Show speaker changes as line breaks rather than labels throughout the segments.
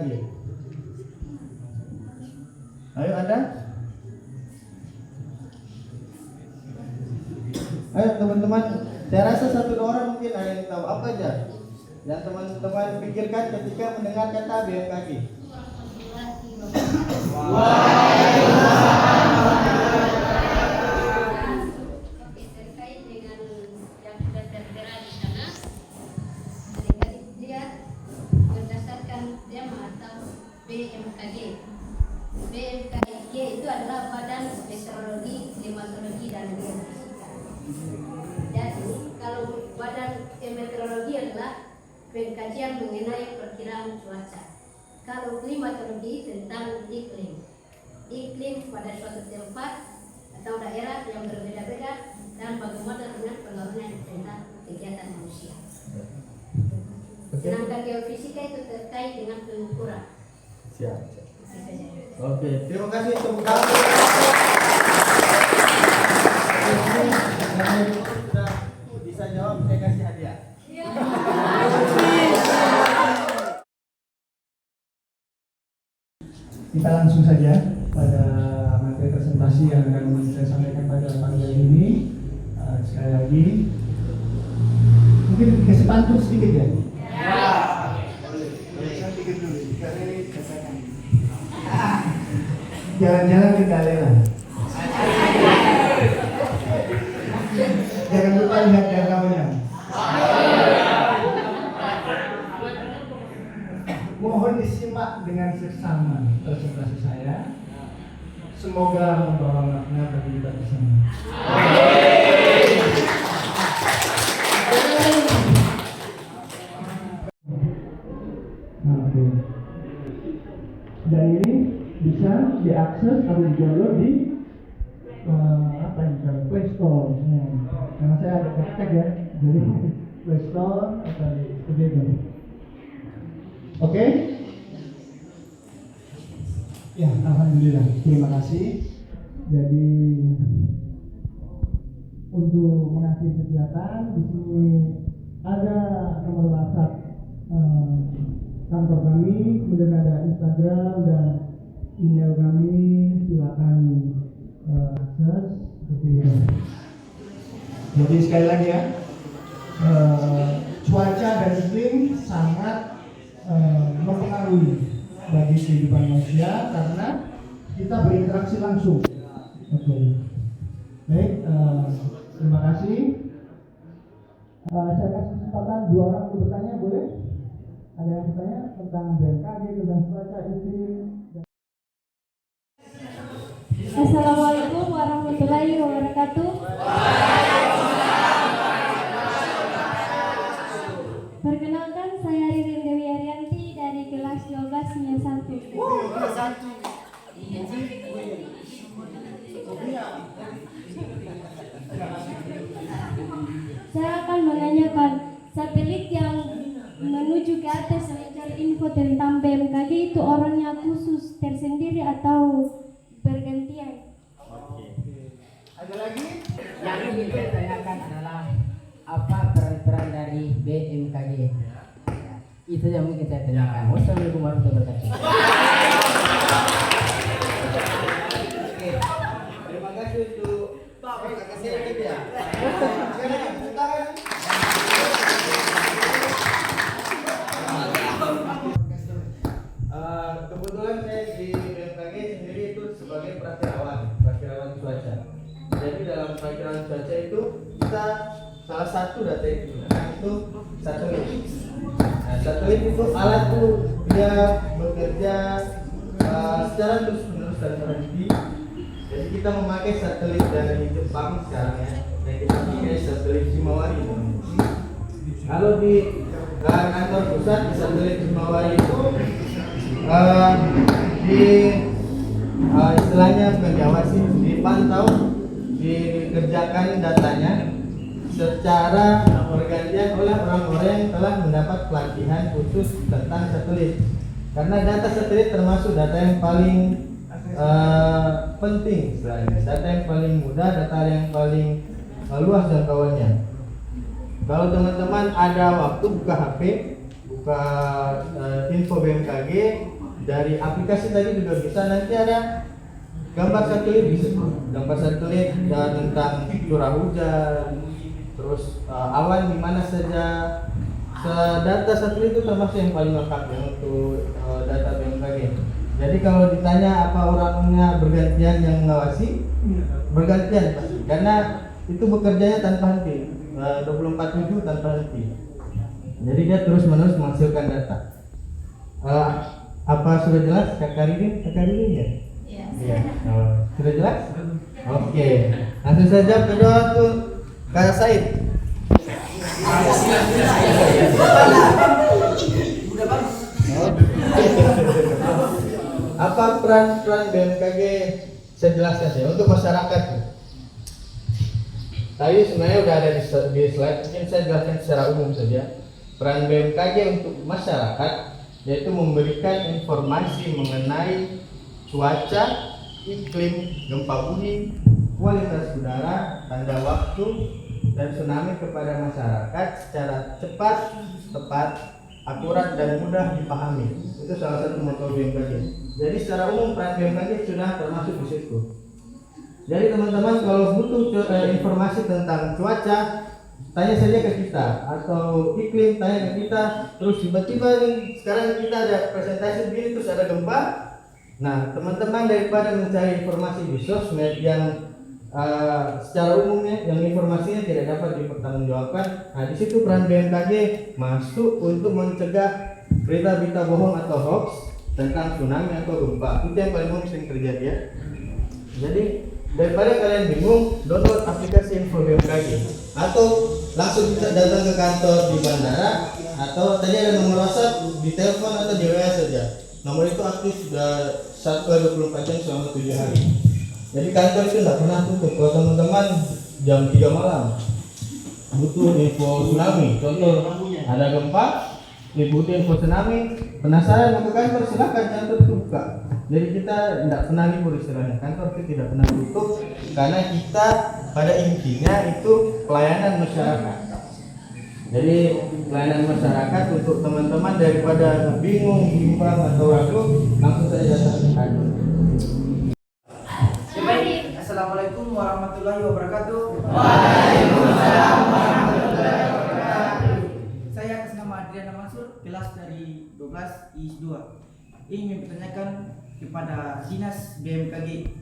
BMKG? Ayo ada? Ayo teman-teman, saya rasa satu dua orang mungkin ada yang tahu apa aja yang teman-teman pikirkan ketika mendengar kata BMKG.
Terkait dengan yang sudah tertera di sana, seringkali dia berdasarkan tema atau BMKG. BMKG itu adalah Badan Meteorologi, Klimatologi dan Geofisika. Jadi kalau Badan Meteorologi adalah pengkajian mengenai perkiraan cuaca. Kalau klimatologi tentang iklim pada suatu tempat atau daerah yang berbeda-beda dan bagaimana dengan pengaruhnya tentang kegiatan manusia. Sedangkan geofisika itu terkait dengan pengukuran.
Siap. Oke, terima kasih tepuk tangan. Sudah bisa jawab, saya kasih hadiah.
Kita langsung saja pada materi presentasi yang akan saya sampaikan pada pagi hari ini. Sekali lagi, mungkin kasih pantun sedikit ya. Sedikit dulu, karena ini kesakan. Jalan-jalan ke Galera. Jangan lupa lihat danaunya. Mohon disimak dengan seksama presentasi saya. Semoga membawa makna bagi kita bersama. Oke. Dan ini bisa diakses atau di-download di Play Store. Karena saya ada cek ya, jadi Play Store atau di Studio. Oke? Ya, alhamdulillah. Terima kasih. Jadi untuk mengakhiri kegiatan di sini ada nomor WhatsApp kantor kami, kemudian ada Instagram dan email kami. Silakan akses seperti ini. Jadi sekali lagi ya, cuaca dan iklim sangat mempengaruhi bagi kehidupan manusia karena kita berinteraksi langsung. Oke. Baik, terima kasih. Saya kasih kesempatan 2 orang untuk bertanya, boleh? Ada yang bertanya tentang BMKG, tentang cuaca, iklim.
Assalamualaikum warahmatullahi wabarakatuh. Perkenalkan, saya Ririn Dewi Arianti dari kelas 1291. Saya akan menanyakan satelit yang menuju ke atas mencari info tentang BMKG itu orangnya khusus tersendiri atau bergantian?
Oke. Ada lagi?
Yang ingin saya tanyakan adalah apa peran dari BMKG? Itu yang mungkin saya tanyakan. Wassalamualaikum warahmatullahi wabarakatuh.
Terima kasih untuk Pak kasih lagi ya. Kebetulan saya di BMKG sendiri itu sebagai prakirawan cuaca. Jadi dalam prakirawan cuaca itu kita salah satu data yang digunakan itu satelit. Nah, satelit itu alat itu dia bekerja secara terus-menerus dan berhenti. Jadi kita memakai satelit dari Jepang sekarang ya, dan kita pakai satelit Himawari. Kalau di kantor pusat di satelit Himawari itu istilahnya pengawasan, dipantau, dikerjakan datanya secara bergantian oleh orang-orang yang telah mendapat pelatihan khusus tentang satelit. Karena data satelit termasuk data yang paling penting, data yang paling mudah, data yang paling luas jangkauannya. Kalau teman-teman ada waktu buka HP, buka info BMKG, dari aplikasi tadi juga bisa, nanti ada gambar satelit di situ. Gambar satelit dan tentang curah hujan, terus awan di mana saja. Data satelit itu termasuk yang paling lengkap ya untuk data BMKG. Jadi kalau ditanya apa orangnya bergantian yang mengawasi, bergantian pasti, karena itu bekerjanya tanpa henti, 24/7 tanpa henti. Jadi dia terus menerus menghasilkan data. Apa sudah jelas Kak Karini? Kak Karini ya? Iya. Sudah jelas? Oke. Langsung saja kedua tuh Kak Said. Apa peran BMKG? Saya jelaskan ya untuk masyarakat. Tadi sebenarnya udah ada di slide, mungkin saya jelaskan secara umum saja. Peran BMKG untuk masyarakat yaitu memberikan informasi mengenai cuaca, iklim, gempa bumi, kualitas udara, tanda waktu, dan tsunami kepada masyarakat secara cepat, tepat, akurat, dan mudah dipahami. Itu salah satu moto BMKG. Jadi secara umum peran BMKG sudah termasuk di situ. Jadi teman-teman kalau butuh informasi tentang cuaca, tanya saja ke kita, atau iklim tanya ke kita. Terus tiba-tiba sekarang kita ada presentasi begini terus ada gempa. Nah teman-teman daripada mencari informasi di sosmed yang secara umumnya yang informasinya tidak dapat dipertanggungjawabkan, nah di situ peran BMKG masuk untuk mencegah berita-berita bohong atau hoax tentang tsunami atau gempa. Itu yang paling umum sering terjadi ya. Jadi daripada kalian bingung, download aplikasi info BMKG atau langsung bisa datang ke kantor di bandara, atau tadi ada nomor WhatsApp, di telepon atau di WA saja. Nomor itu aktif sudah 24 jam selama 7 hari. Jadi kantor itu tidak pernah tutup. Kalau teman-teman jam 3 malam butuh info tsunami, contoh ada gempa, butuh info tsunami, penasaran mau ke kantor, silakan, kantor buka. Jadi kita tidak pernah libur istilahnya, kantor itu tidak pernah tutup, karena kita pada intinya itu pelayanan masyarakat. Jadi pelayanan masyarakat untuk teman-teman daripada bingung, bimbang atau ragu, langsung saja datang ke kantor.
Assalamualaikum warahmatullahi wabarakatuh.
Waalaikumsalam warahmatullahi wabarakatuh.
Saya atas nama Adriana Mansur, kelas dari 12 IS2. Ingin bertanyakan kepada Dinas BMKG.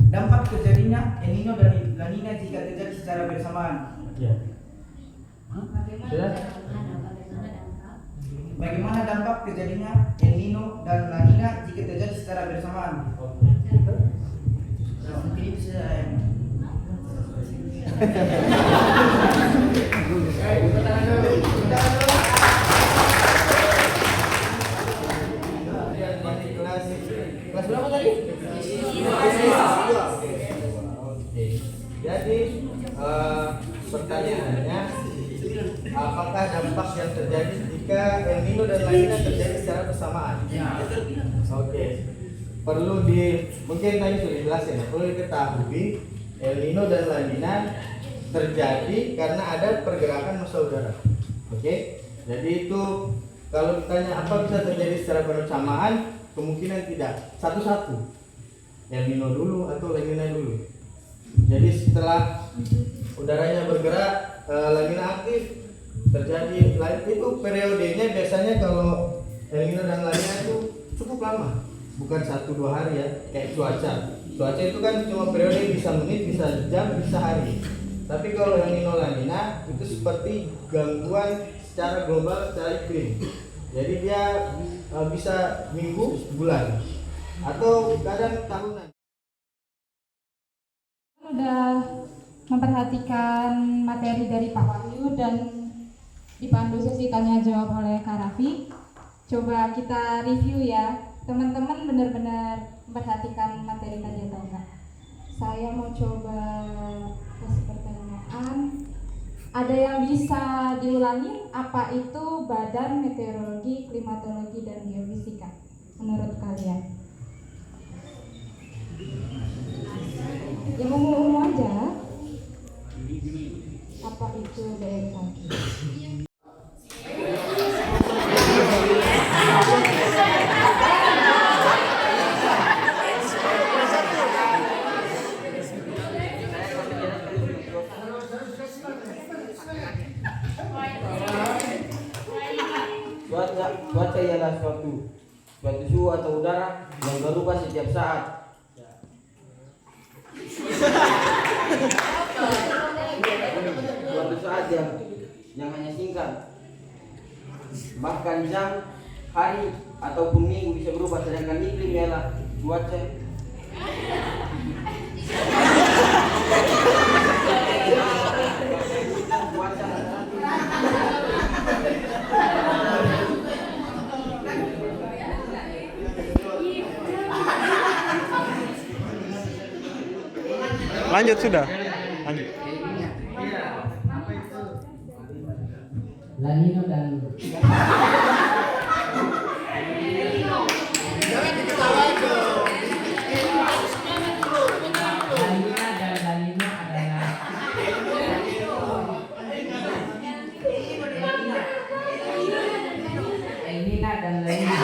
Dampak terjadinya El Nino dan La Nina jika terjadi secara bersamaan. Bagaimana dampak terjadinya El Nino dan La Nina jika terjadi secara bersamaan? Mungkin itu saya yang
kelas berapa tadi? Jadi pertanyaannya, apakah dampak yang terjadi jika El Nino dan La Nina terjadi secara bersamaan? Oke. Perlu mungkin tadi sudah dijelasin, perlu diketahui El Nino dan La Nina terjadi karena ada pergerakan massa udara. Oke. Jadi itu kalau ditanya apa bisa terjadi secara bersamaan, kemungkinan tidak, satu-satu. El Nino dulu atau La Nina dulu. Jadi setelah udaranya bergerak, La Nina aktif, terjadi itu periodenya biasanya kalau El Nino dan La Nina itu cukup lama, bukan 1-2 hari ya, kayak cuaca. Cuaca itu kan cuma periode bisa menit, bisa jam, bisa hari. Tapi kalau El Nino La Nina itu seperti gangguan secara global, secara iklim. Jadi dia bisa minggu, bulan, atau kadang tahunan.
Sudah memperhatikan materi dari Pak Wahyu dan dipandu sesi tanya jawab oleh Kak Raffi. Coba kita review ya, teman-teman benar-benar memperhatikan materi tadi atau enggak? Saya mau coba kasih pertanyaan. Ada yang bisa diulangi? Apa itu Badan Meteorologi, Klimatologi, dan Geofisika menurut kalian? Yang umum-umum aja. Apa itu BMKG?
adalah suatu suhu atau udara yang berubah setiap saat. Suatu saat yang hanya singkat. Bahkan jam, hari, ataupun minggu bisa berubah, sedangkan iklim ialah cuaca.
Lanjut sudah. Lanjut.
La Nina dan El Nina dan La Nina.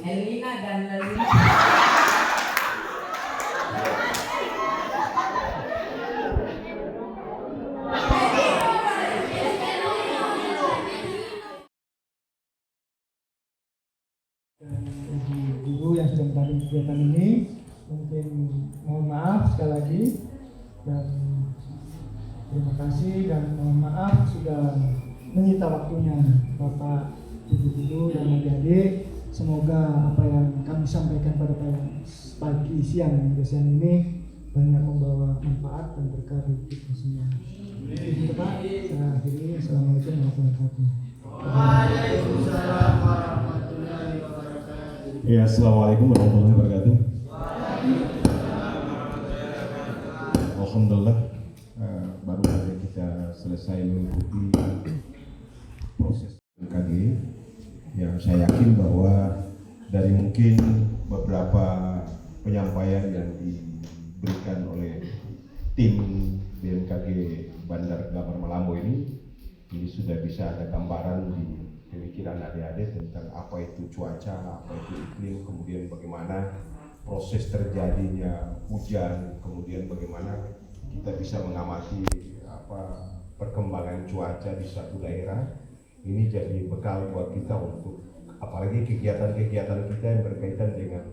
El Nina dan La Nina.
Ibu-ibu yang sudah mengadakan kegiatan ini, mungkin mohon maaf sekali lagi dan terima kasih dan mohon maaf sudah menyita waktunya Bapak, Ibu-ibu dan adik-adik. Semoga apa yang kami sampaikan pada pagi, siang, dan siang ini banyak membawa manfaat dan berkah bagi kita semua. Itu Pak, saya akhiri. Assalamualaikum warahmatullahi wabarakatuh.
Waalaikumsalam warahmatullahi wabarakatuh.
Ya, assalamualaikum warahmatullahi wabarakatuh. Alhamdulillah, baru saja kita selesai mengikuti proses MKG yang saya yakin bahwa dari mungkin beberapa penyampaian yang diberikan oleh tim BMKG Bandar Gambar Malamo ini sudah bisa ada gambaran di pemikiran adik-adik tentang apa itu cuaca, apa itu iklim, kemudian bagaimana proses terjadinya hujan, kemudian bagaimana kita bisa mengamati perkembangan cuaca di suatu daerah. Ini jadi bekal buat kita untuk apalagi kegiatan-kegiatan kita yang berkaitan dengan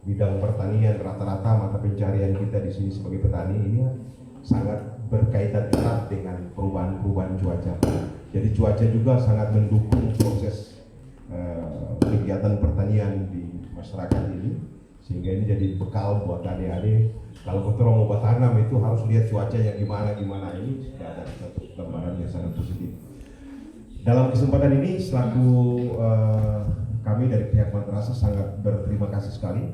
bidang pertanian. Rata-rata mata pencarian kita di sini sebagai petani ini sangat berkaitan erat dengan perubahan-perubahan cuaca. Jadi cuaca juga sangat mendukung proses kegiatan pertanian di masyarakat ini, sehingga ini jadi bekal buat adik-adik. Kalau kita mau bertanam itu harus lihat cuacanya gimana ini sudah ada satu gambaran yang sangat positif. Dalam kesempatan ini selaku kami dari pihak Madrasah sangat berterima kasih sekali,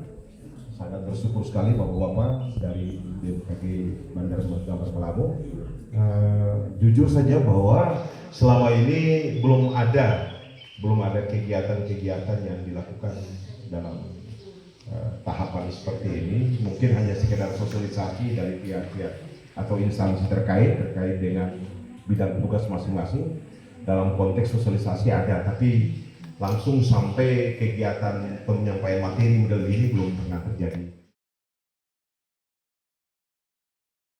sangat bersyukur sekali bahwa Bapak dari BMKG Bandar Gambar Malamo jujur saja bahwa selama ini belum ada kegiatan-kegiatan yang dilakukan dalam tahapan seperti ini. Mungkin hanya sekedar sosialisasi dari pihak-pihak atau instansi terkait dengan bidang tugas masing-masing. Dalam konteks sosialisasi ada, tapi langsung sampai kegiatan penyampaian materi model ini belum pernah terjadi.